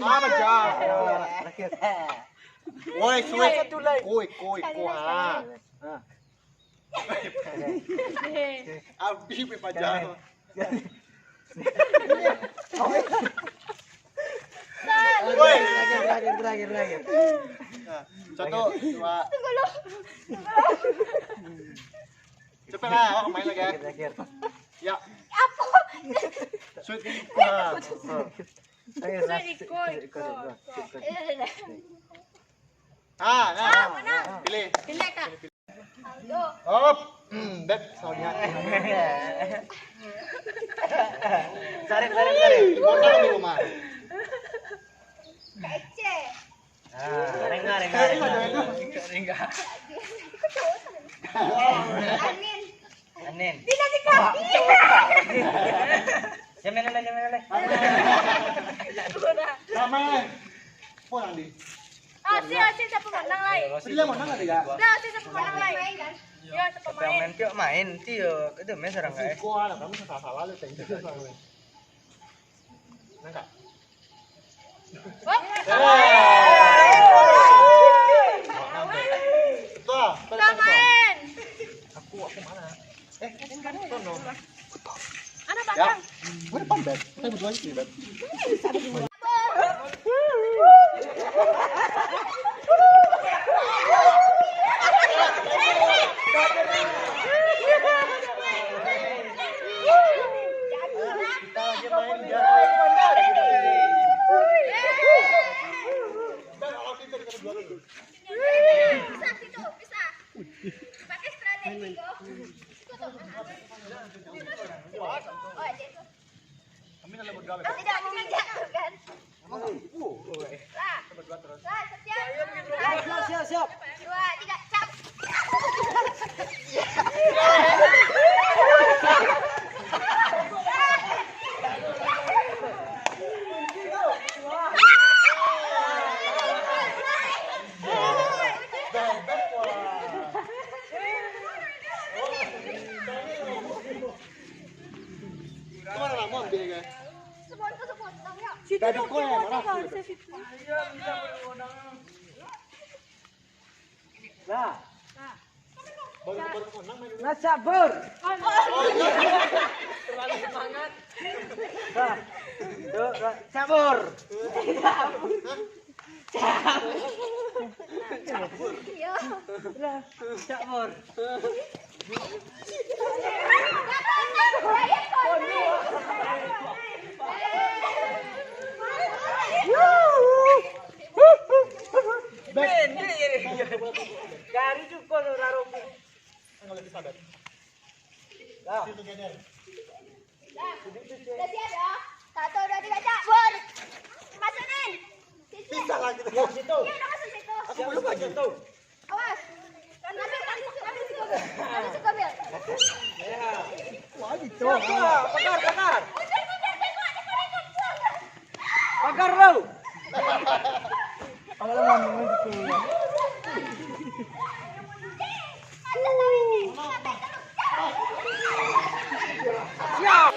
Pajak. Woi, suwe. Koi. Abi pajak. Woi, Terakhir. satu, dua. Cepet lah, awak main lagi ya. Terakhir. Ya. Apa? Sweet ini kurang. Ayo, Pilih. Pilih Kak. Aldo. Hop. Bet, soalnya. Tarik. Gimana di rumah? Kece. Rengga. Anin. Tidak dikasih. Jamin oleh. Sama. Pulang di. Asyik siapa menang lagi? Dia mau nang enggak? Dah, asyik siapa menang lagi? Ya, siapa main? main tio, itu main serang guys. Gua lah, kamu salah lu tadi. Nangka. Kita main. Aku mana? Tono. Ana bakang. Mana pambet? Kita berdua sih, Bet. Kita aja main Bisa. Pakai strategi kok. Kami dalam bergawe. Tidak memijak kan? Siap. 2, 3, cap. Kemana lah, mau ambil guys? Sebut. Tahu ya? Dari kau yang mana? Nah, Baru menang main dulu. nah sabur. Terlalu semangat. Nah, sabur. Iya. Sabur. Dari juga rarung. Enggak lebih sabar. Lah, Situ together. Udah siap ya? 1, 2, 3, cabur. Masukin. Situ. Bisa lagi tuh. Situ. Iya, udah masuk situ. Aku belum lagi. Awas. Ambil situ. Ambil. Wah, gitu. Pakar. Udah. Pakar lu. Kalau ngomong gitu. Siap.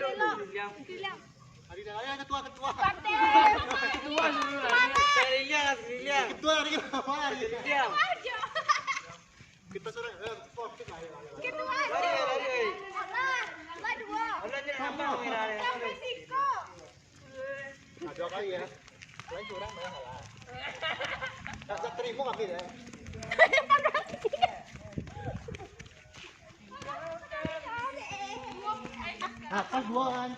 Hari dah ayah ketua. Kapten. Liang. Ketua hari kenapa? Liang. Kita suruh sportif lah. Ketua Lari. Allah dua. Allah ni nampak merah. Sampai Siko. Nah, 2 kali ya. Selain curang banyak lah. Tak terima ngambil ya. Nah, pas 2 kan.